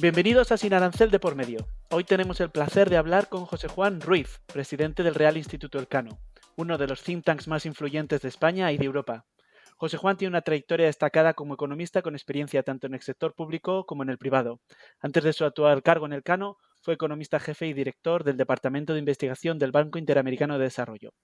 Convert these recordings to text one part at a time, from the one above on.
Bienvenidos a Sin Arancel de por medio. Hoy tenemos el placer de hablar con José Juan Ruiz, presidente del Real Instituto Elcano, uno de los think tanks más influyentes de España y de Europa. José Juan tiene una trayectoria destacada como economista con experiencia tanto en el sector público como en el privado. Antes de su actual cargo en Elcano, fue economista jefe y director del Departamento de Investigación del Banco Interamericano de Desarrollo.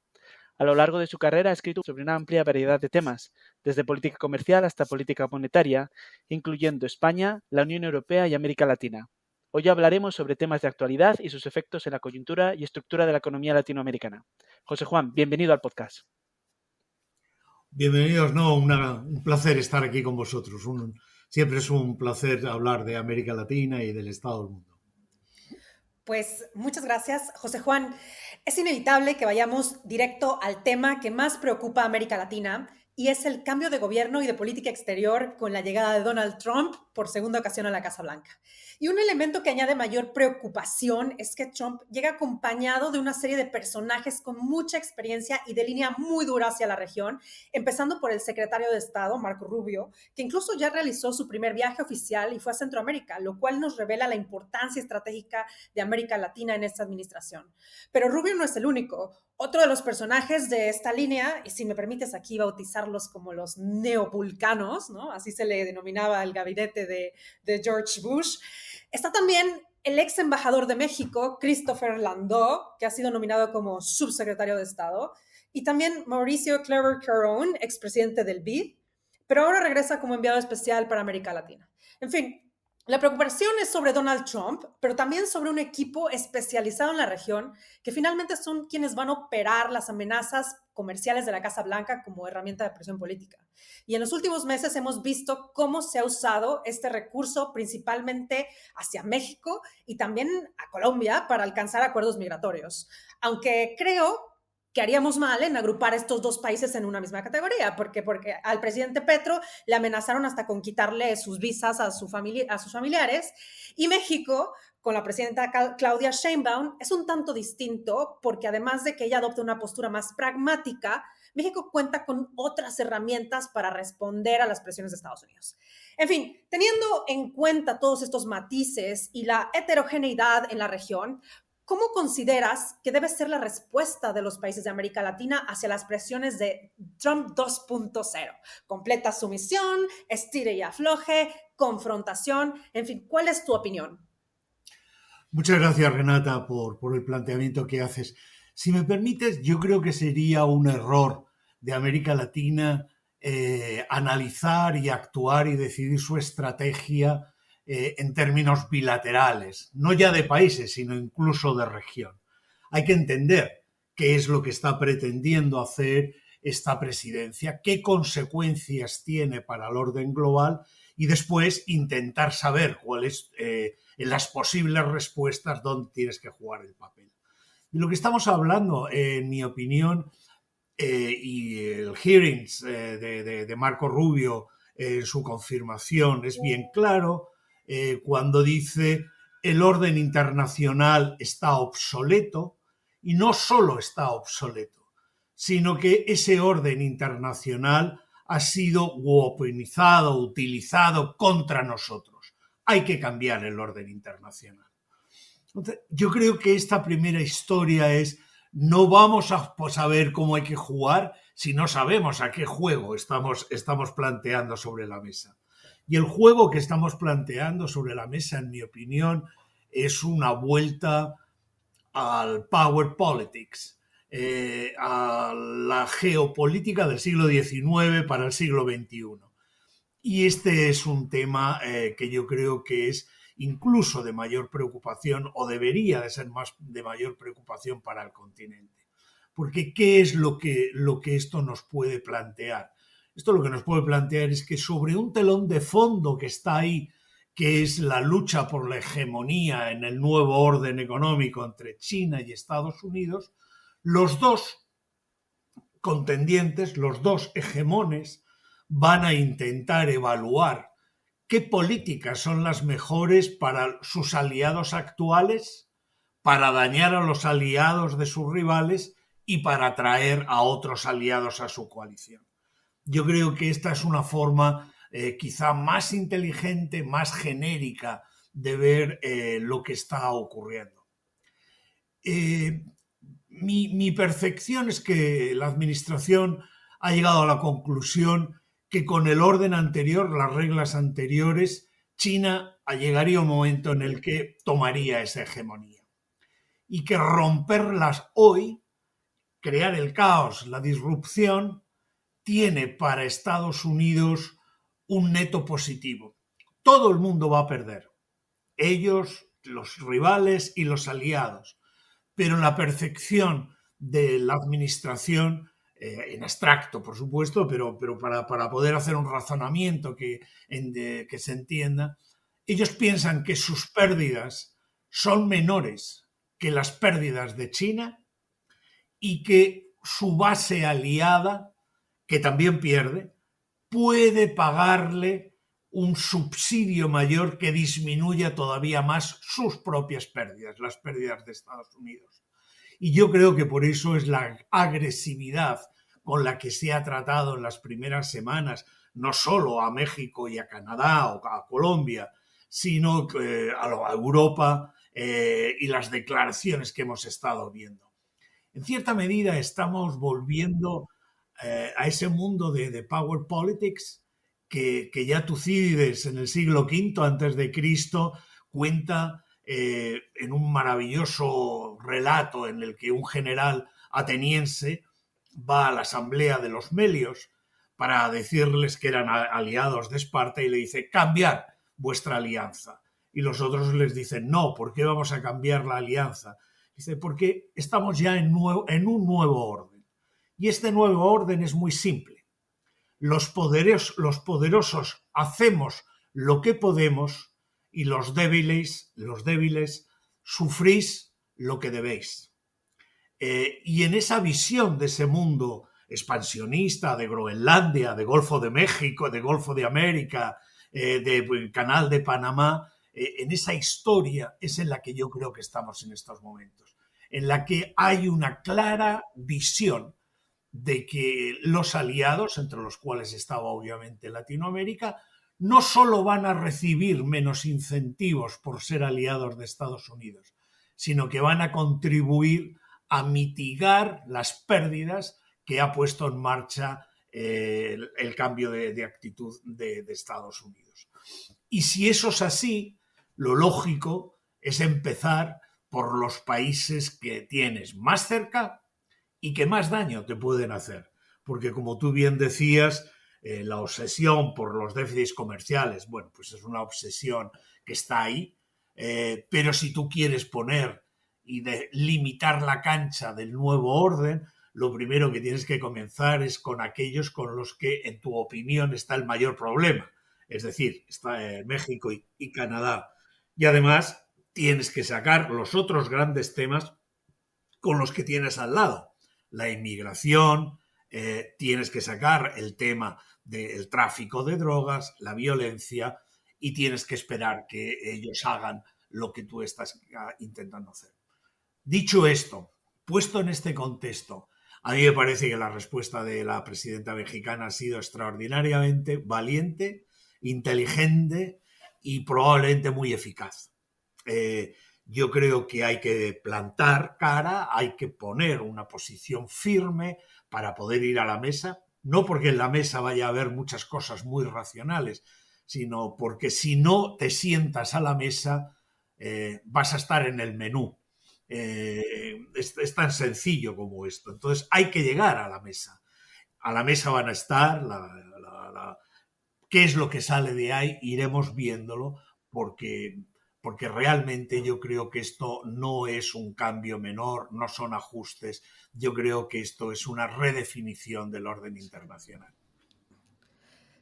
A lo largo de su carrera ha escrito sobre una amplia variedad de temas, desde política comercial hasta política monetaria, incluyendo España, la Unión Europea y América Latina. Hoy hablaremos sobre temas de actualidad y sus efectos en la coyuntura y estructura de la economía latinoamericana. José Juan, bienvenido al podcast. Bienvenidos, un placer estar aquí con vosotros. Siempre es un placer hablar de América Latina y del estado del mundo. Pues muchas gracias, José Juan. Es inevitable que vayamos directo al tema que más preocupa a América Latina, y es el cambio de gobierno y de política exterior con la llegada de Donald Trump por segunda ocasión a la Casa Blanca. Y un elemento que añade mayor preocupación es que Trump llega acompañado de una serie de personajes con mucha experiencia y de línea muy dura hacia la región, empezando por el secretario de Estado, Marco Rubio, que incluso ya realizó su primer viaje oficial y fue a Centroamérica, lo cual nos revela la importancia estratégica de América Latina en esta administración. Pero Rubio no es el único. Otro de los personajes de esta línea, y si me permites aquí bautizarlos como los neovulcanos, ¿no? Así se le denominaba el gabinete de George Bush, está también el ex embajador de México, Christopher Landau, que ha sido nominado como subsecretario de Estado, y también Mauricio Clever Caron, expresidente del BID, pero ahora regresa como enviado especial para América Latina. En fin, la preocupación es sobre Donald Trump, pero también sobre un equipo especializado en la región que finalmente son quienes van a operar las amenazas comerciales de la Casa Blanca como herramienta de presión política. Y en los últimos meses hemos visto cómo se ha usado este recurso principalmente hacia México y también a Colombia para alcanzar acuerdos migratorios. Aunque creo que haríamos mal en agrupar estos dos países en una misma categoría, porque al presidente Petro le amenazaron hasta con quitarle sus visas a sus familiares, y México, con la presidenta Claudia Sheinbaum, es un tanto distinto, porque además de que ella adopta una postura más pragmática, México cuenta con otras herramientas para responder a las presiones de Estados Unidos. En fin, teniendo en cuenta todos estos matices y la heterogeneidad en la región, ¿cómo consideras que debe ser la respuesta de los países de América Latina hacia las presiones de Trump 2.0? Completa sumisión, estire y afloje, confrontación, en fin, ¿cuál es tu opinión? Muchas gracias, Renata, por el planteamiento que haces. Si me permites, yo creo que sería un error de América Latina analizar y actuar y decidir su estrategia en términos bilaterales, no ya de países, sino incluso de región. Hay que entender qué es lo que está pretendiendo hacer esta presidencia, qué consecuencias tiene para el orden global y después intentar saber cuáles en las posibles respuestas dónde tienes que jugar el papel. Y lo que estamos hablando, en mi opinión, y el hearings de Marco Rubio, su confirmación es bien claro, cuando dice el orden internacional está obsoleto, y no solo está obsoleto, sino que ese orden internacional ha sido weaponizado, utilizado contra nosotros. Hay que cambiar el orden internacional. Entonces, yo creo que esta primera historia es: no vamos a saber cómo hay que jugar si no sabemos a qué juego estamos planteando sobre la mesa. Y el juego que estamos planteando sobre la mesa, en mi opinión, es una vuelta al power politics, a la geopolítica del siglo XIX para el siglo XXI. Y este es un tema que yo creo que es incluso de mayor preocupación, o debería de ser de mayor preocupación para el continente. Porque ¿qué es lo que esto nos puede plantear? Esto lo que nos puede plantear es que sobre un telón de fondo que está ahí, que es la lucha por la hegemonía en el nuevo orden económico entre China y Estados Unidos, los dos contendientes, los dos hegemones, van a intentar evaluar qué políticas son las mejores para sus aliados actuales, para dañar a los aliados de sus rivales y para atraer a otros aliados a su coalición. Yo creo que esta es una forma quizá más inteligente, más genérica de ver lo que está ocurriendo. Mi percepción es que la administración ha llegado a la conclusión que con el orden anterior, las reglas anteriores, China llegaría un momento en el que tomaría esa hegemonía y que romperlas hoy, crear el caos, la disrupción, tiene para Estados Unidos un neto positivo. Todo el mundo va a perder, ellos, los rivales y los aliados, pero en la percepción de la administración, en abstracto, por supuesto, pero para poder hacer un razonamiento que se entienda, ellos piensan que sus pérdidas son menores que las pérdidas de China y que su base aliada, que también pierde, puede pagarle un subsidio mayor que disminuya todavía más sus propias pérdidas, las pérdidas de Estados Unidos. Y yo creo que por eso es la agresividad con la que se ha tratado en las primeras semanas, no solo a México y a Canadá o a Colombia, sino a Europa y las declaraciones que hemos estado viendo. En cierta medida estamos volviendo a ese mundo de power politics que ya Tucídides en el siglo V antes de Cristo cuenta en un maravilloso relato en el que un general ateniense va a la asamblea de los Melios para decirles que eran aliados de Esparta y le dice: cambiad vuestra alianza. Y los otros les dicen: no, ¿por qué vamos a cambiar la alianza? Dice: porque estamos ya en un nuevo orden. Y este nuevo orden es muy simple. Los poderosos hacemos lo que podemos y los débiles sufrís lo que debéis. Y en esa visión de ese mundo expansionista de Groenlandia, de Golfo de México, de Golfo de América, del Canal de Panamá, en esa historia es en la que yo creo que estamos en estos momentos, en la que hay una clara visión de que los aliados, entre los cuales estaba obviamente Latinoamérica, no solo van a recibir menos incentivos por ser aliados de Estados Unidos, sino que van a contribuir a mitigar las pérdidas que ha puesto en marcha el cambio de actitud de Estados Unidos. Y si eso es así, lo lógico es empezar por los países que tienes más cerca y que más daño te pueden hacer. Porque como tú bien decías, la obsesión por los déficits comerciales, bueno, pues es una obsesión que está ahí, pero si tú quieres poner y limitar la cancha del nuevo orden, lo primero que tienes que comenzar es con aquellos con los que, en tu opinión, está el mayor problema. Es decir, está México y Canadá. Y además tienes que sacar los otros grandes temas con los que tienes al lado. La inmigración, tienes que sacar el tema del tráfico de drogas, la violencia, y tienes que esperar que ellos hagan lo que tú estás intentando hacer. Dicho esto, puesto en este contexto, a mí me parece que la respuesta de la presidenta mexicana ha sido extraordinariamente valiente, inteligente y probablemente muy eficaz. Yo creo que hay que plantar cara, hay que poner una posición firme para poder ir a la mesa, no porque en la mesa vaya a haber muchas cosas muy racionales, sino porque si no te sientas a la mesa, vas a estar en el menú. Es tan sencillo como esto. Entonces hay que llegar a la mesa. A la mesa van a estar, qué es lo que sale de ahí, iremos viéndolo, porque realmente yo creo que esto no es un cambio menor, no son ajustes, yo creo que esto es una redefinición del orden internacional.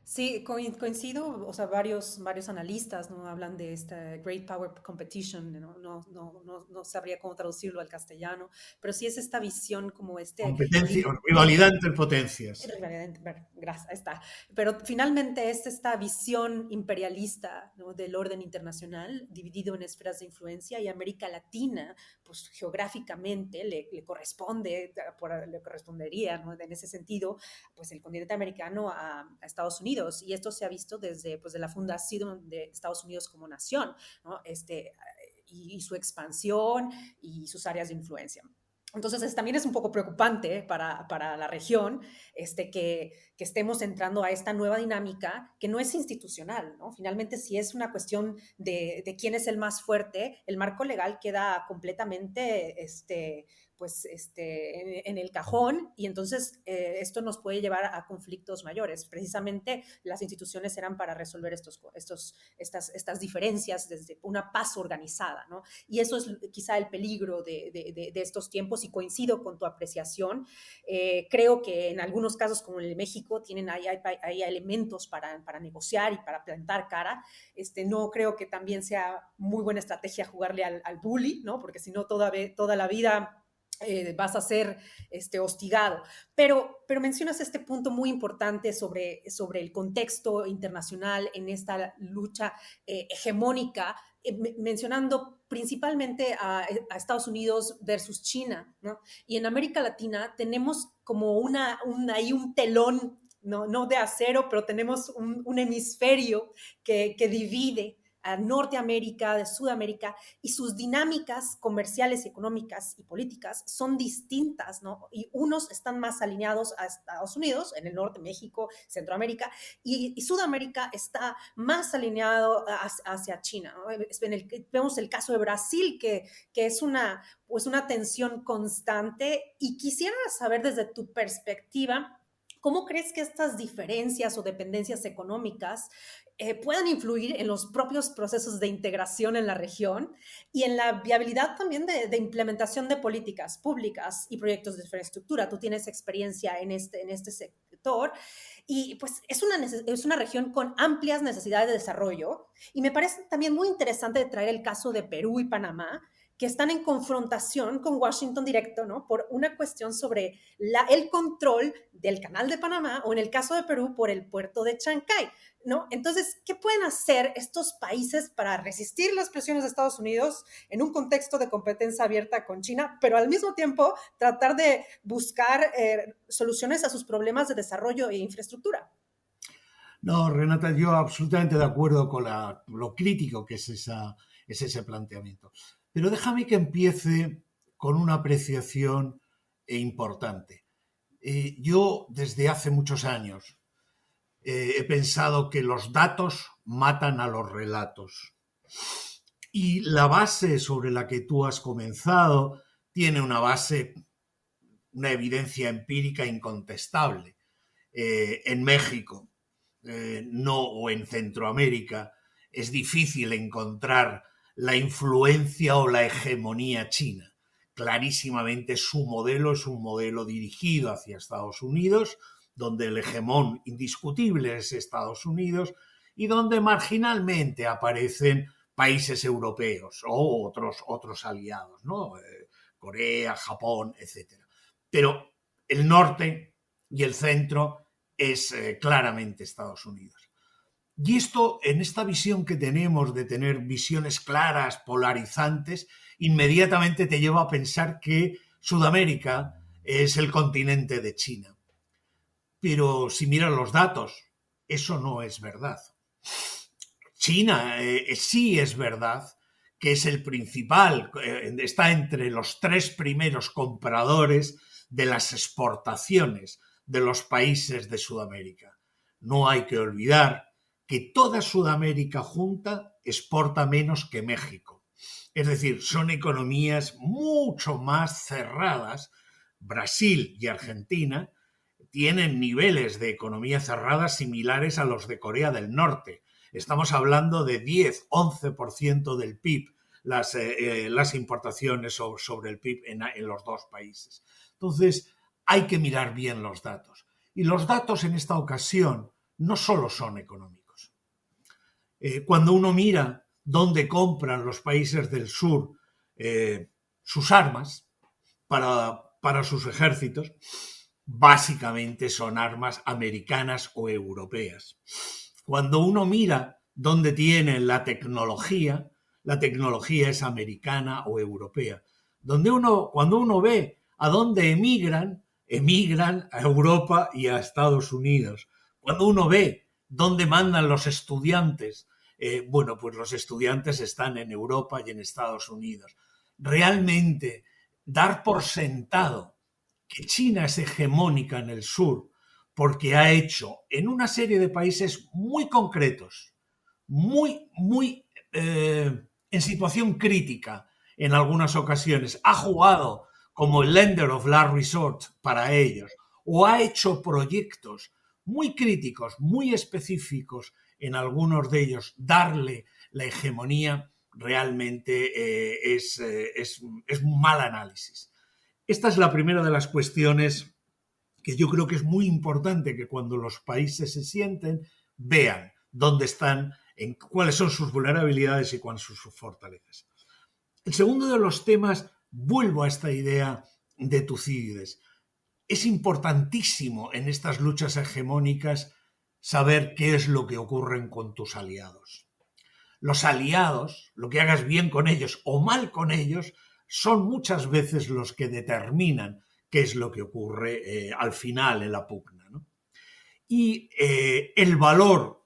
Sí, coincido, o sea, varios analistas, ¿no? Hablan de esta Great Power Competition, no sabría cómo traducirlo al castellano, pero sí es esta visión como Competencia, rivalidad entre potencias. Gracias, está. Pero finalmente es esta visión imperialista, ¿no? Del orden internacional, dividido en esferas de influencia, y América Latina, pues geográficamente le correspondería, ¿no? En ese sentido, pues el continente americano a Estados Unidos. Unidos, y esto se ha visto desde pues, de la fundación de Estados Unidos como nación, ¿no? Y su expansión y sus áreas de influencia. Entonces, también es un poco preocupante para la región que estemos entrando a esta nueva dinámica que no es institucional, ¿no? Finalmente, si es una cuestión de quién es el más fuerte, el marco legal queda completamente en el cajón, y entonces esto nos puede llevar a conflictos mayores. Precisamente las instituciones eran para resolver estas diferencias desde una paz organizada, ¿no? Y eso es quizá el peligro de estos tiempos, y coincido con tu apreciación. Creo que en algunos casos, como el de México, hay elementos para negociar y para plantar cara. No creo que también sea muy buena estrategia jugarle al bully, ¿no? Porque si no, toda la vida vas a ser hostigado. Pero mencionas este punto muy importante sobre el contexto internacional en esta lucha hegemónica, mencionando principalmente a Estados Unidos versus China, ¿no? Y en América Latina tenemos como ahí un telón, no de acero, pero tenemos un hemisferio que divide a Norteamérica, de Sudamérica, y sus dinámicas comerciales, económicas y políticas son distintas, ¿no? Y unos están más alineados a Estados Unidos, en el norte, México, Centroamérica, y Sudamérica está más alineado hacia China, ¿no? Vemos el caso de Brasil, que es una tensión constante, y quisiera saber desde tu perspectiva, ¿cómo crees que estas diferencias o dependencias económicas puedan influir en los propios procesos de integración en la región y en la viabilidad también de implementación de políticas públicas y proyectos de infraestructura? Tú tienes experiencia en este sector, y pues es una región con amplias necesidades de desarrollo, y me parece también muy interesante traer el caso de Perú y Panamá, que están en confrontación con Washington directo, ¿no? Por una cuestión sobre el control del Canal de Panamá, o en el caso de Perú, por el puerto de Chancay, ¿no? Entonces, ¿qué pueden hacer estos países para resistir las presiones de Estados Unidos en un contexto de competencia abierta con China, pero al mismo tiempo tratar de buscar soluciones a sus problemas de desarrollo e infraestructura? No, Renata, yo absolutamente de acuerdo con lo crítico que es ese planteamiento. Pero déjame que empiece con una apreciación importante. Yo desde hace muchos años he pensado que los datos matan a los relatos. Y la base sobre la que tú has comenzado tiene una evidencia empírica incontestable. En México, o en Centroamérica, es difícil encontrar la influencia o la hegemonía china. Clarísimamente su modelo es un modelo dirigido hacia Estados Unidos, donde el hegemón indiscutible es Estados Unidos y donde marginalmente aparecen países europeos o otros aliados, ¿no? Corea, Japón, etc. Pero el norte y el centro es claramente Estados Unidos. Y esto, en esta visión que tenemos de tener visiones claras, polarizantes, inmediatamente te lleva a pensar que Sudamérica es el continente de China. Pero si miras los datos, eso no es verdad. China sí es verdad que es el principal, está entre los 3 primeros compradores de las exportaciones de los países de Sudamérica. No hay que olvidar que toda Sudamérica junta exporta menos que México. Es decir, son economías mucho más cerradas. Brasil y Argentina tienen niveles de economía cerrada similares a los de Corea del Norte. Estamos hablando de 10-11% del PIB, las importaciones sobre el PIB en los dos países. Entonces, hay que mirar bien los datos. Y los datos en esta ocasión no solo son económicos. Cuando uno mira dónde compran los países del sur sus armas para sus ejércitos, básicamente son armas americanas o europeas. Cuando uno mira dónde tienen la tecnología es americana o europea. Cuando uno ve a dónde emigran a Europa y a Estados Unidos. Cuando uno ve ¿Dónde mandan los estudiantes? Bueno, pues los estudiantes están en Europa y en Estados Unidos. Realmente, dar por sentado que China es hegemónica en el sur porque ha hecho en una serie de países muy concretos, muy en situación crítica en algunas ocasiones, ha jugado como el lender of last resort para ellos, o ha hecho proyectos muy críticos, muy específicos en algunos de ellos, darle la hegemonía, realmente es un mal análisis. Esta es la primera de las cuestiones que yo creo que es muy importante que cuando los países se sienten, vean dónde están, cuáles son sus vulnerabilidades y cuáles son sus fortalezas. El segundo de los temas, vuelvo a esta idea de Tucídides. Es importantísimo en estas luchas hegemónicas saber qué es lo que ocurre con tus aliados. Los aliados, lo que hagas bien con ellos o mal con ellos, son muchas veces los que determinan qué es lo que ocurre al final en la pugna, ¿no? Y el valor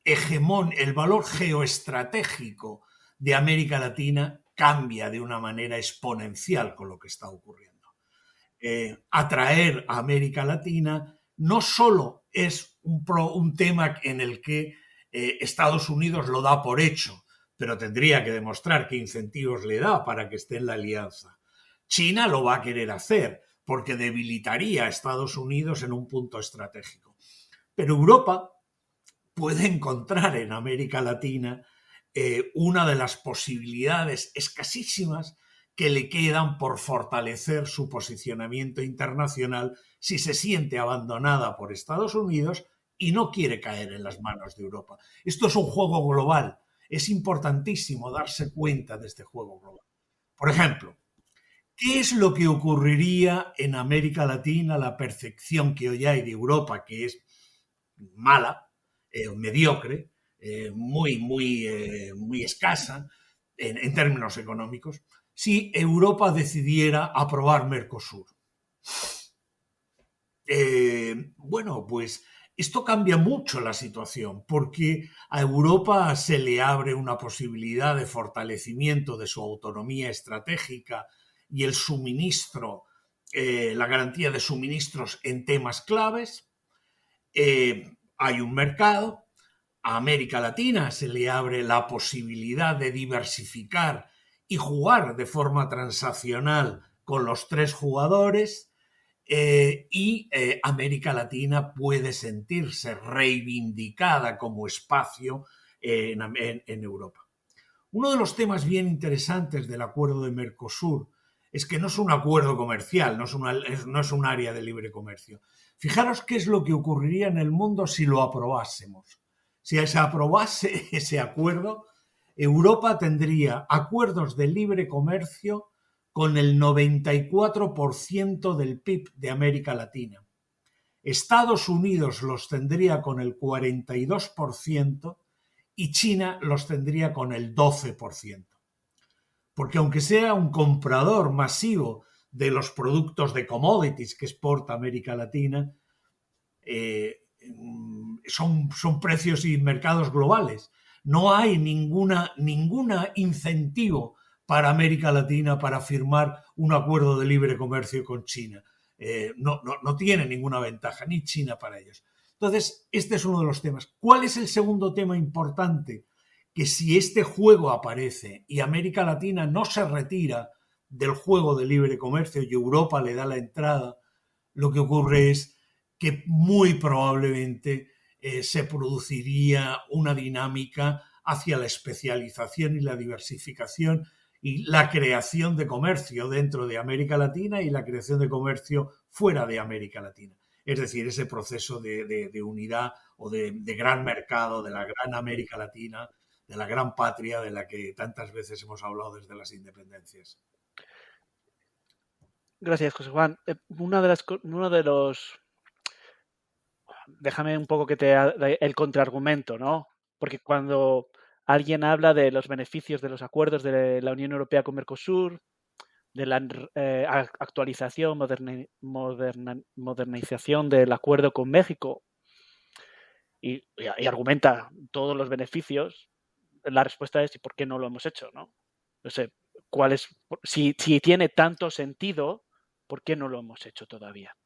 el valor geoestratégico de América Latina cambia de una manera exponencial con lo que está ocurriendo. Atraer a América Latina no solo es un tema en el que Estados Unidos lo da por hecho, pero tendría que demostrar qué incentivos le da para que esté en la alianza. China lo va a querer hacer porque debilitaría a Estados Unidos en un punto estratégico. Pero Europa puede encontrar en América Latina una de las posibilidades escasísimas que le quedan por fortalecer su posicionamiento internacional si se siente abandonada por Estados Unidos y no quiere caer en las manos de Europa. Esto es un juego global. Es importantísimo darse cuenta de este juego global. Por ejemplo, ¿qué es lo que ocurriría en América Latina? La percepción que hoy hay de Europa, que es mala, mediocre, muy escasa en términos económicos, si Europa decidiera aprobar Mercosur. Bueno, pues esto cambia mucho la situación porque a Europa se le abre una posibilidad de fortalecimiento de su autonomía estratégica y el suministro, la garantía de suministros en temas claves. Hay un mercado. A América Latina se le abre la posibilidad de diversificar y jugar de forma transaccional con los tres jugadores. América Latina puede sentirse reivindicada como espacio en Europa. Uno de los temas bien interesantes del acuerdo de Mercosur es que no es un acuerdo comercial, no es un área de libre comercio. Fijaros qué es lo que ocurriría en el mundo si lo aprobásemos. Si se aprobase ese acuerdo, Europa tendría acuerdos de libre comercio con el 94% del PIB de América Latina. Estados Unidos los tendría con el 42% y China los tendría con el 12%. Porque aunque sea un comprador masivo de los productos de commodities que exporta América Latina, son precios y mercados globales. No hay ninguna incentivo para América Latina para firmar un acuerdo de libre comercio con China. No tiene ninguna ventaja, ni China para ellos. Entonces, este es uno de los temas. ¿Cuál es el segundo tema importante? Que si este juego aparece y América Latina no se retira del juego de libre comercio y Europa le da la entrada, lo que ocurre es que muy probablemente se produciría una dinámica hacia la especialización y la diversificación y la creación de comercio dentro de América Latina y la creación de comercio fuera de América Latina. Es decir, ese proceso de unidad o de gran mercado, de la gran América Latina, de la gran patria de la que tantas veces hemos hablado desde las independencias. Gracias, José Juan. Déjame un poco el contraargumento, ¿no? Porque cuando alguien habla de los beneficios de los acuerdos de la Unión Europea con Mercosur, de la actualización, modernización del acuerdo con México, y argumenta todos los beneficios, la respuesta es ¿y por qué no lo hemos hecho? No sé, si tiene tanto sentido, ¿por qué no lo hemos hecho todavía?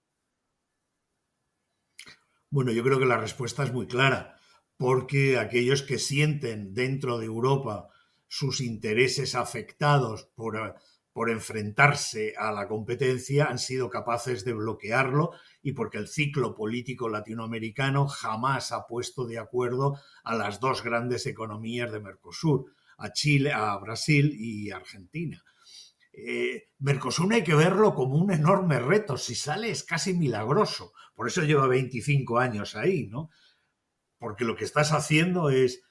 Bueno, yo creo que la respuesta es muy clara, porque aquellos que sienten dentro de Europa sus intereses afectados por enfrentarse a la competencia han sido capaces de bloquearlo, y porque el ciclo político latinoamericano jamás ha puesto de acuerdo a las dos grandes economías de Mercosur, a Chile, a Brasil y Argentina. Mercosur hay que verlo como un enorme reto. Si sale es casi milagroso. Por eso lleva 25 años ahí, ¿no? Porque lo que estás haciendo es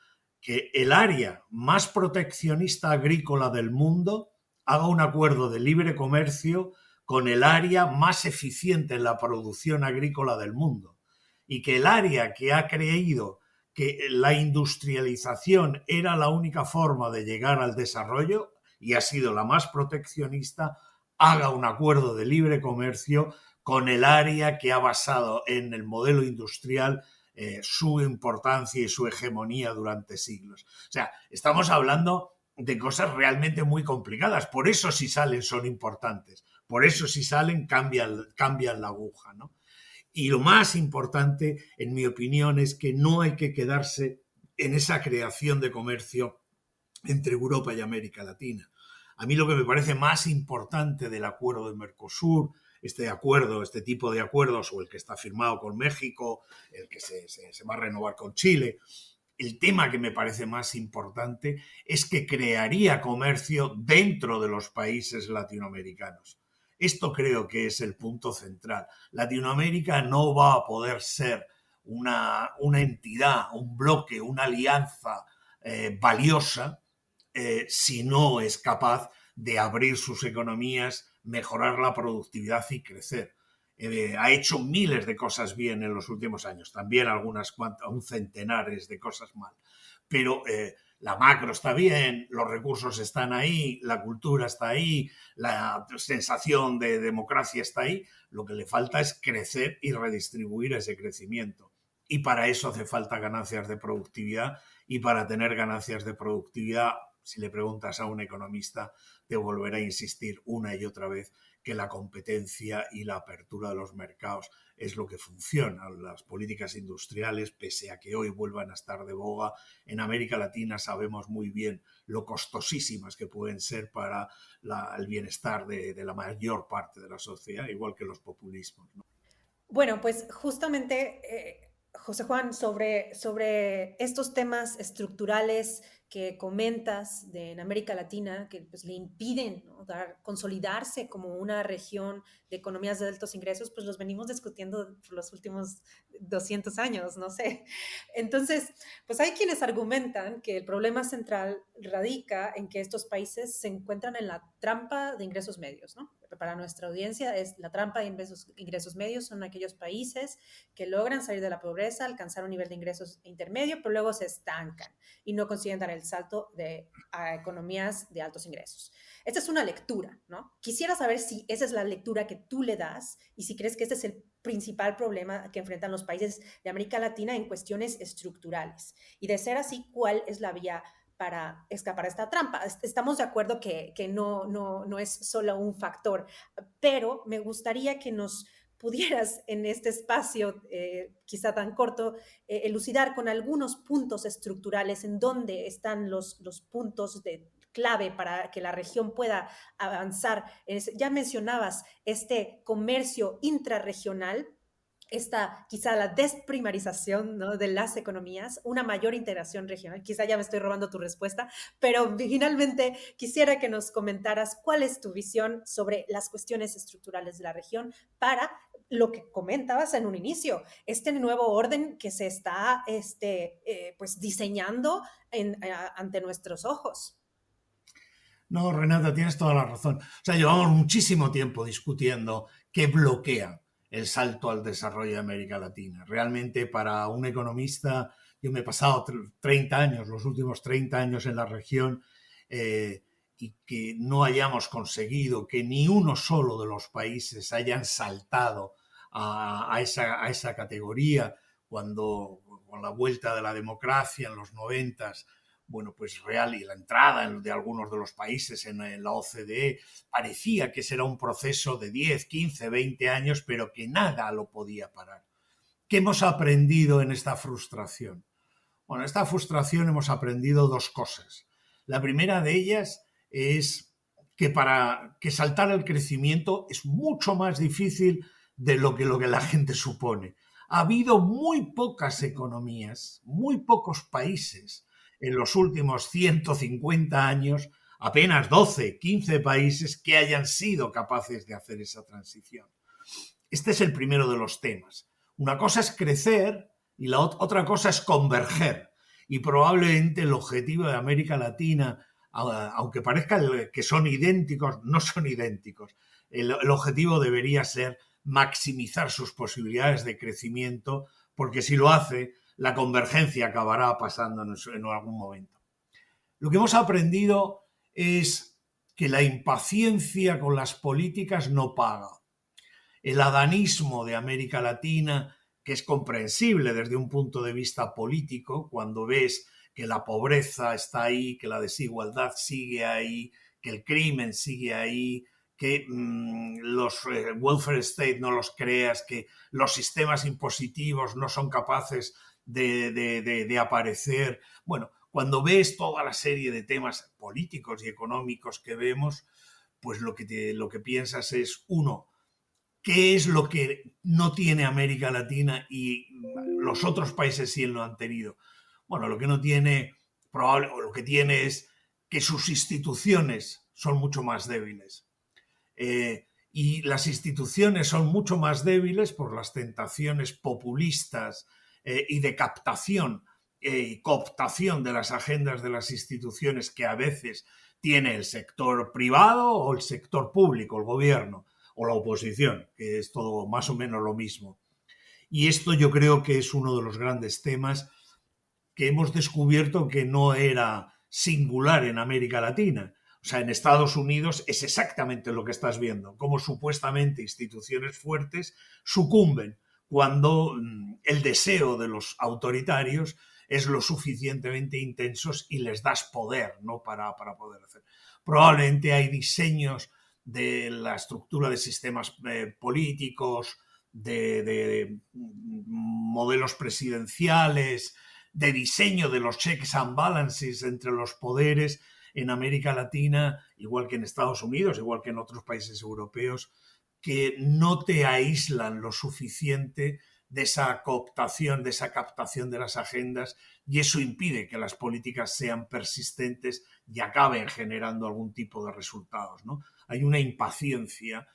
que el área más proteccionista agrícola del mundo haga un acuerdo de libre comercio con el área más eficiente en la producción agrícola del mundo. Y que el área que ha creído que la industrialización era la única forma de llegar al desarrollo y ha sido la más proteccionista, haga un acuerdo de libre comercio con el área que ha basado en el modelo industrial su importancia y su hegemonía durante siglos. O sea, estamos hablando de cosas realmente muy complicadas. Por eso si salen son importantes. Por eso si salen cambian la aguja, ¿no? Y lo más importante, en mi opinión, es que no hay que quedarse en esa creación de comercio entre Europa y América Latina. A mí lo que me parece más importante del acuerdo de Mercosur, este tipo de acuerdos, o el que está firmado con México, el que se va a renovar con Chile, el tema que me parece más importante es que crearía comercio dentro de los países latinoamericanos. Esto creo que es el punto central. Latinoamérica no va a poder ser una entidad, un bloque, una alianza valiosa si no es capaz de abrir sus economías, mejorar la productividad y crecer. Ha hecho miles de cosas bien en los últimos años, también un centenares de cosas mal, pero la macro está bien, los recursos están ahí, la cultura está ahí, la sensación de democracia está ahí. Lo que le falta es crecer y redistribuir ese crecimiento, y para eso hace falta ganancias de productividad, y para tener ganancias de productividad, si le preguntas a un economista, te volverá a insistir una y otra vez que la competencia y la apertura de los mercados es lo que funciona. Las políticas industriales, pese a que hoy vuelvan a estar de boga, en América Latina sabemos muy bien lo costosísimas que pueden ser para el bienestar de la mayor parte de la sociedad, igual que los populismos, ¿no? Bueno, pues justamente, José Juan, sobre estos temas estructurales que comentas en América Latina, que pues, le impiden, ¿no?, consolidarse como una región de economías de altos ingresos, pues los venimos discutiendo por los últimos 200 años, no sé. Entonces, pues hay quienes argumentan que el problema central radica en que estos países se encuentran en la trampa de ingresos medios, ¿no? Para nuestra audiencia, es la trampa de ingresos medios son aquellos países que logran salir de la pobreza, alcanzar un nivel de ingresos intermedio, pero luego se estancan y no consiguen dar el salto a economías de altos ingresos. Esta es una lectura, ¿no? Quisiera saber si esa es la lectura que tú le das y si crees que este es el principal problema que enfrentan los países de América Latina en cuestiones estructurales. Y de ser así, ¿cuál es la vía para escapar a esta trampa? Estamos de acuerdo que no es solo un factor, pero me gustaría que nos pudieras en este espacio, quizá tan corto, elucidar con algunos puntos estructurales en dónde están los puntos de clave para que la región pueda avanzar. Ya mencionabas este comercio intrarregional, quizá la desprimarización, ¿no?, de las economías, una mayor integración regional. Quizá ya me estoy robando tu respuesta, pero finalmente quisiera que nos comentaras cuál es tu visión sobre las cuestiones estructurales de la región para lo que comentabas en un inicio, este nuevo orden que se está pues diseñando ante nuestros ojos. No, Renata, tienes toda la razón. O sea, llevamos muchísimo tiempo discutiendo qué bloquea el salto al desarrollo de América Latina. Realmente, para un economista, yo me he pasado 30 años, los últimos 30 años en la región, y que no hayamos conseguido que ni uno solo de los países hayan saltado a esa categoría cuando con la vuelta de la democracia en los 90, bueno, pues real y la entrada de algunos de los países en la OCDE, parecía que ese era un proceso de 10, 15, 20 años, pero que nada lo podía parar. ¿Qué hemos aprendido en esta frustración? Bueno, en esta frustración hemos aprendido dos cosas. La primera de ellas es que para que saltar el crecimiento es mucho más difícil de lo que la gente supone. Ha habido muy pocas economías, muy pocos países en los últimos 150 años, apenas 12, 15 países que hayan sido capaces de hacer esa transición. Este es el primero de los temas. Una cosa es crecer y la otra cosa es converger. Y probablemente el objetivo de América Latina, aunque parezca que son idénticos, no son idénticos. El objetivo debería ser maximizar sus posibilidades de crecimiento, porque si lo hace, la convergencia acabará pasando en algún momento. Lo que hemos aprendido es que la impaciencia con las políticas no paga. El adanismo de América Latina, que es comprensible desde un punto de vista político, cuando ves que la pobreza está ahí, que la desigualdad sigue ahí, que el crimen sigue ahí, que los welfare state no los creas, que los sistemas impositivos no son capaces de aparecer. Bueno, cuando ves toda la serie de temas políticos y económicos que vemos, pues lo que piensas es, uno, ¿qué es lo que no tiene América Latina y los otros países sí lo han tenido? Bueno, lo que no tiene, o lo que tiene es que sus instituciones son mucho más débiles. Y las instituciones son mucho más débiles por las tentaciones populistas y de captación y cooptación de las agendas de las instituciones que a veces tiene el sector privado o el sector público, el gobierno o la oposición, que es todo más o menos lo mismo. Y esto yo creo que es uno de los grandes temas que hemos descubierto que no era singular en América Latina. O sea, en Estados Unidos es exactamente lo que estás viendo, cómo supuestamente instituciones fuertes sucumben cuando el deseo de los autoritarios es lo suficientemente intensos y les das poder, ¿no? para poder hacer. Probablemente hay diseños de la estructura de sistemas políticos, de modelos presidenciales, de diseño de los checks and balances entre los poderes en América Latina, igual que en Estados Unidos, igual que en otros países europeos, que no te aíslan lo suficiente de esa cooptación, de esa captación de las agendas, y eso impide que las políticas sean persistentes y acaben generando algún tipo de resultados, ¿no? Hay una impaciencia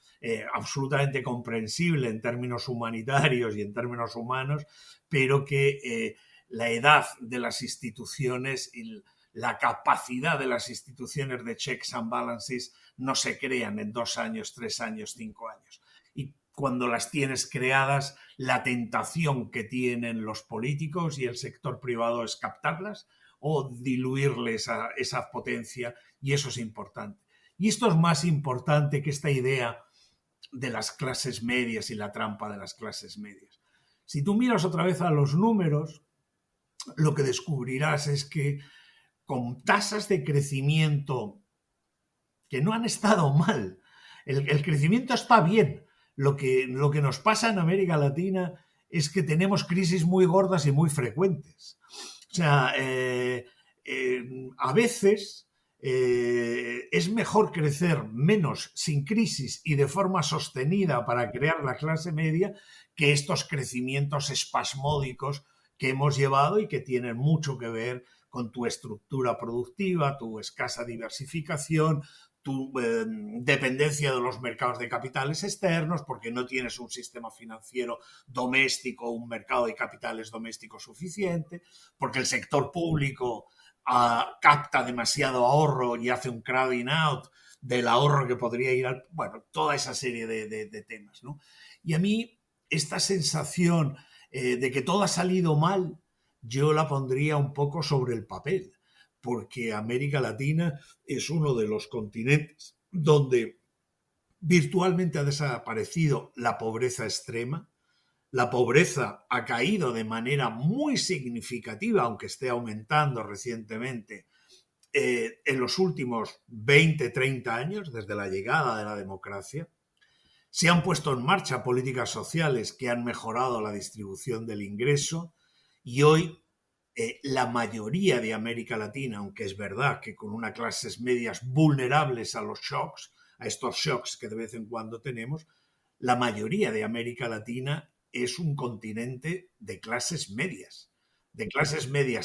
absolutamente comprensible en términos humanitarios y en términos humanos, pero que la edad de las instituciones y la capacidad de las instituciones de checks and balances no se crean en 2 años, 3 años, 5 años. Y cuando las tienes creadas, la tentación que tienen los políticos y el sector privado es captarlas o diluirles esa potencia, y eso es importante. Y esto es más importante que esta idea de las clases medias y la trampa de las clases medias. Si tú miras otra vez a los números, lo que descubrirás es que con tasas de crecimiento que no han estado mal, el crecimiento está bien. Lo que nos pasa en América Latina es que tenemos crisis muy gordas y muy frecuentes. O sea, a veces es mejor crecer menos sin crisis y de forma sostenida para crear la clase media que estos crecimientos espasmódicos que hemos llevado y que tienen mucho que ver con tu estructura productiva, tu escasa diversificación, tu dependencia de los mercados de capitales externos, porque no tienes un sistema financiero doméstico, un mercado de capitales doméstico suficiente, porque el sector público capta demasiado ahorro y hace un crowding out del ahorro que podría ir al... Bueno, toda esa serie de temas, ¿no? Y a mí esta sensación de que todo ha salido mal, yo la pondría un poco sobre el papel, porque América Latina es uno de los continentes donde virtualmente ha desaparecido la pobreza extrema. La pobreza ha caído de manera muy significativa, aunque esté aumentando recientemente, en los últimos 20, 30 años, desde la llegada de la democracia. Se han puesto en marcha políticas sociales que han mejorado la distribución del ingreso y hoy la mayoría de América Latina, aunque es verdad que con unas clases medias vulnerables a los shocks, a estos shocks que de vez en cuando tenemos, la mayoría de América Latina es un continente de clases medias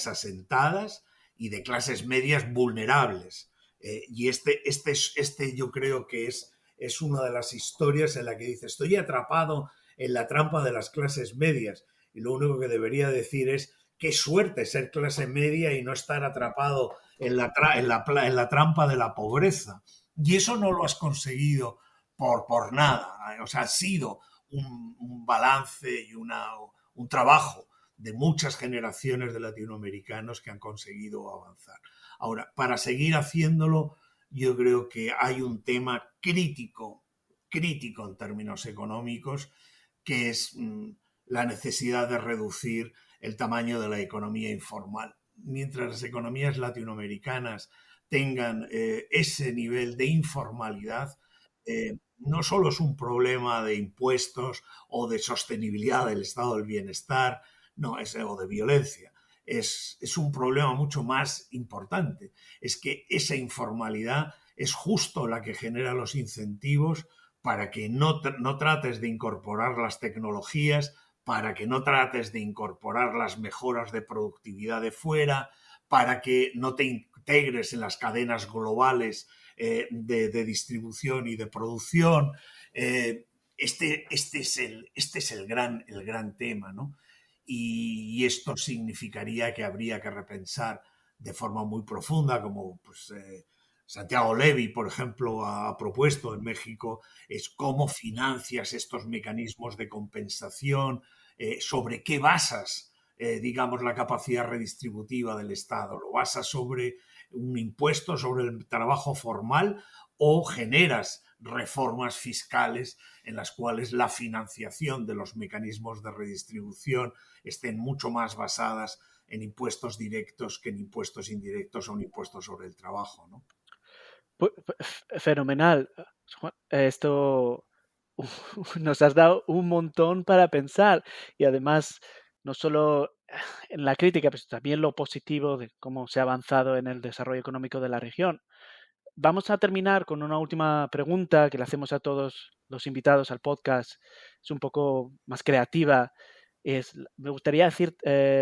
asentadas y de clases medias vulnerables. Y este yo creo que es una de las historias en la que dice, estoy atrapado en la trampa de las clases medias. Y lo único que debería decir es, qué suerte ser clase media y no estar atrapado en la trampa de la pobreza. Y eso no lo has conseguido por nada. O sea, ha sido un balance y un trabajo de muchas generaciones de latinoamericanos que han conseguido avanzar. Ahora, para seguir haciéndolo, yo creo que hay un tema crítico en términos económicos, que es la necesidad de reducir el tamaño de la economía informal. Mientras las economías latinoamericanas tengan ese nivel de informalidad, no solo es un problema de impuestos o de sostenibilidad del estado del bienestar, no, o de violencia. Es un problema mucho más importante. Es que esa informalidad es justo la que genera los incentivos para que no trates de incorporar las tecnologías, para que no trates de incorporar las mejoras de productividad de fuera, para que no te integres en las cadenas globales de distribución y de producción. Este es el gran tema, ¿no? Y esto significaría que habría que repensar de forma muy profunda, como pues, Santiago Levy, por ejemplo, ha propuesto en México, es cómo financias estos mecanismos de compensación, sobre qué basas, digamos, la capacidad redistributiva del Estado. ¿Lo basas sobre un impuesto sobre el trabajo formal o generas reformas fiscales en las cuales la financiación de los mecanismos de redistribución estén mucho más basadas en impuestos directos que en impuestos indirectos o en impuestos sobre el trabajo, ¿no? Fenomenal. Esto nos has dado un montón para pensar y además no solo en la crítica, pero también lo positivo de cómo se ha avanzado en el desarrollo económico de la región. Vamos a terminar con una última pregunta que le hacemos a todos los invitados al podcast. Es un poco más creativa. Me gustaría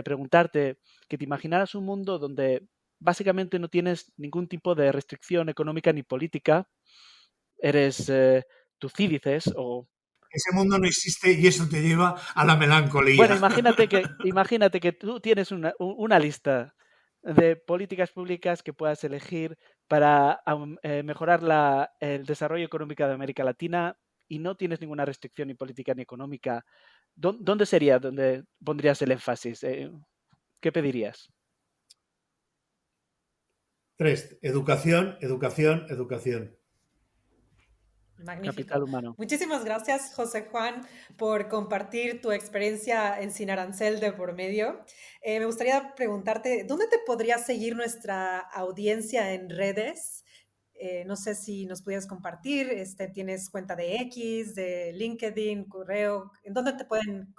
preguntarte que te imaginaras un mundo donde básicamente no tienes ningún tipo de restricción económica ni política. Eres Tucídides o... Ese mundo no existe y eso te lleva a la melancolía. Bueno, imagínate que tú tienes una lista de políticas públicas que puedas elegir para mejorar el desarrollo económico de América Latina y no tienes ninguna restricción ni política ni económica. ¿Dónde sería donde pondrías el énfasis? ¿Qué pedirías? 3. Educación, educación, educación. Magnífico. Capital humano. Muchísimas gracias, José Juan, por compartir tu experiencia en Sin Arancel de por medio. Me gustaría preguntarte, ¿dónde te podría seguir nuestra audiencia en redes? No sé si nos pudieras compartir, ¿tienes cuenta de X, de LinkedIn, correo? ¿En dónde te pueden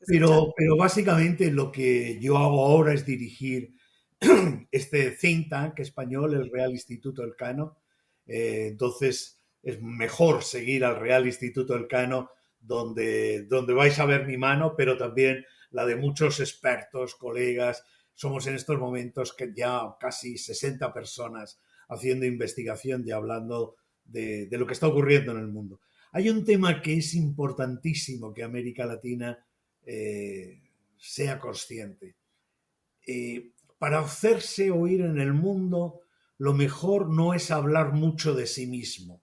Pero básicamente lo que yo hago ahora es dirigir este think tank español, el Real Instituto Elcano. Entonces es mejor seguir al Real Instituto Elcano, donde vais a ver mi mano, pero también la de muchos expertos, colegas. Somos en estos momentos que ya casi 60 personas haciendo investigación y hablando de lo que está ocurriendo en el mundo. Hay un tema que es importantísimo que América Latina sea consciente. Para hacerse oír en el mundo, lo mejor no es hablar mucho de sí mismo,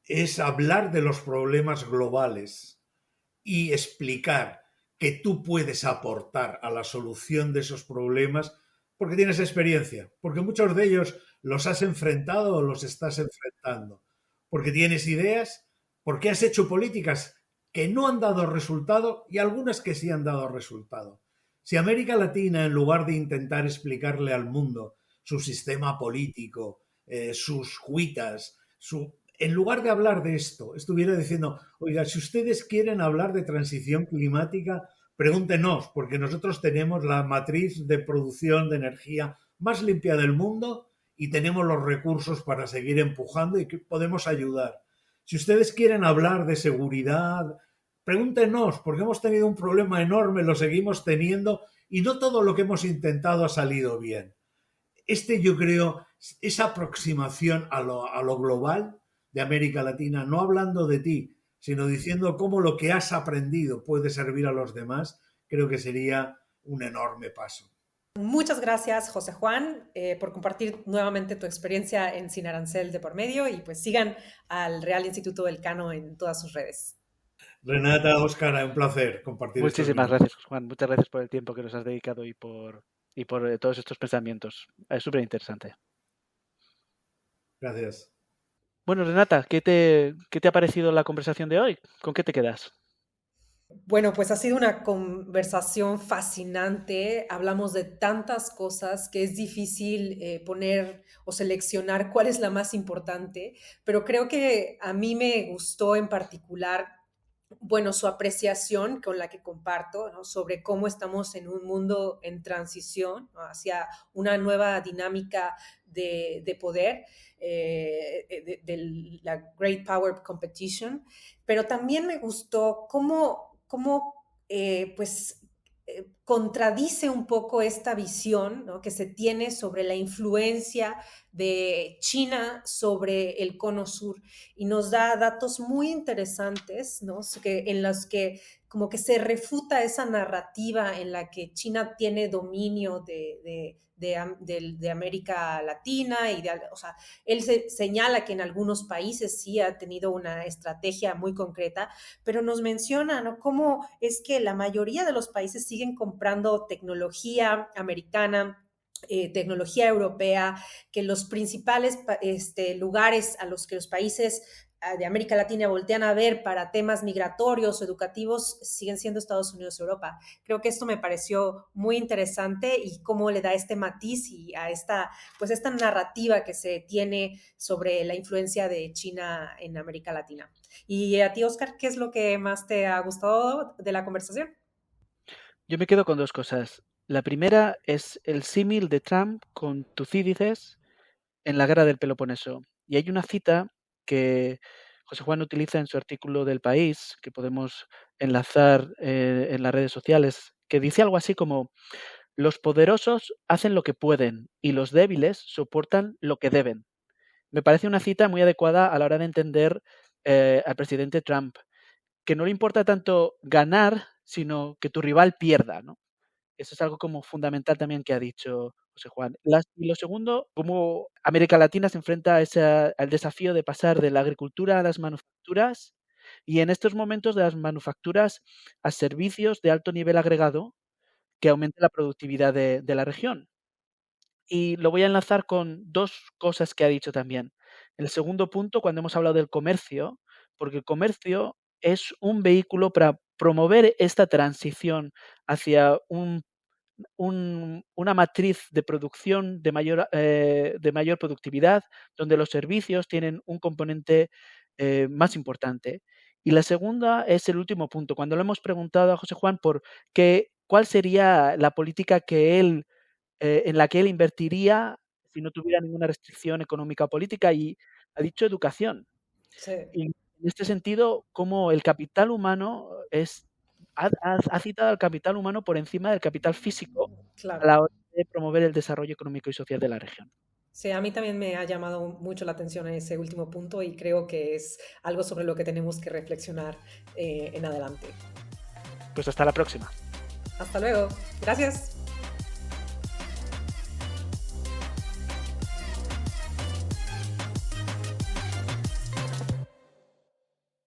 es hablar de los problemas globales y explicar que tú puedes aportar a la solución de esos problemas porque tienes experiencia, porque muchos de ellos los has enfrentado o los estás enfrentando, porque tienes ideas, porque has hecho políticas que no han dado resultado y algunas que sí han dado resultado. Si América Latina, en lugar de intentar explicarle al mundo su sistema político, sus cuitas, en lugar de hablar de esto, estuviera diciendo, oiga, si ustedes quieren hablar de transición climática, pregúntenos, porque nosotros tenemos la matriz de producción de energía más limpia del mundo y tenemos los recursos para seguir empujando y que podemos ayudar. Si ustedes quieren hablar de seguridad, pregúntenos, porque hemos tenido un problema enorme, lo seguimos teniendo y no todo lo que hemos intentado ha salido bien. Yo creo, esa aproximación a lo global de América Latina, no hablando de ti, sino diciendo cómo lo que has aprendido puede servir a los demás, creo que sería un enorme paso. Muchas gracias, José Juan, por compartir nuevamente tu experiencia en Sin Arancel de por medio y pues sigan al Real Instituto del Cano en todas sus redes. Renata, Óscar, un placer compartir Muchísimas gracias, Juan. Muchas gracias por el tiempo que nos has dedicado y por todos estos pensamientos. Es súper interesante. Gracias. Bueno, Renata, ¿qué te ha parecido la conversación de hoy? ¿Con qué te quedas? Bueno, pues ha sido una conversación fascinante. Hablamos de tantas cosas que es difícil poner o seleccionar cuál es la más importante, pero creo que a mí me gustó en particular, bueno, su apreciación con la que comparto, ¿no? Sobre cómo estamos en un mundo en transición, ¿no? Hacia una nueva dinámica de poder, de la Great Power Competition, pero también me gustó cómo pues contradice un poco esta visión, ¿no? Que se tiene sobre la influencia de China sobre el cono sur y nos da datos muy interesantes, ¿no? En los que como que se refuta esa narrativa en la que China tiene dominio de América Latina o sea, él señala que en algunos países sí ha tenido una estrategia muy concreta, pero nos menciona, ¿no? Cómo es que la mayoría de los países siguen comprando tecnología americana, tecnología europea, que los principales lugares a los que los países de América Latina voltean a ver para temas migratorios o educativos siguen siendo Estados Unidos y Europa. Creo que esto me pareció muy interesante y cómo le da este matiz y a esta narrativa que se tiene sobre la influencia de China en América Latina. Y a ti, Oscar, ¿qué es lo que más te ha gustado de la conversación? Yo me quedo con dos cosas. La primera es el símil de Trump con Tucídides en la guerra del Peloponeso. Y hay una cita que José Juan utiliza en su artículo del País, que podemos enlazar en las redes sociales, que dice algo así como: los poderosos hacen lo que pueden y los débiles soportan lo que deben. Me parece una cita muy adecuada a la hora de entender al presidente Trump, que no le importa tanto ganar, sino que tu rival pierda, ¿no? Eso es algo como fundamental también que ha dicho José Juan. Y lo segundo, cómo América Latina se enfrenta al desafío de pasar de la agricultura a las manufacturas y en estos momentos de las manufacturas a servicios de alto nivel agregado que aumente la productividad de la región. Y lo voy a enlazar con dos cosas que ha dicho también. El segundo punto, cuando hemos hablado del comercio, porque el comercio es un vehículo para promover esta transición hacia una matriz de producción de mayor productividad, donde los servicios tienen un componente más importante. Y la segunda es el último punto. Cuando le hemos preguntado a José Juan por cuál sería la política en la que él invertiría si no tuviera ninguna restricción económica o política, y ha dicho educación. Sí. Y en este sentido, cómo el capital humano ha citado al capital humano por encima del capital físico a Claro. la hora de promover el desarrollo económico y social de la región. Sí, a mí también me ha llamado mucho la atención ese último punto y creo que es algo sobre lo que tenemos que reflexionar en adelante. Pues hasta la próxima. Hasta luego. Gracias.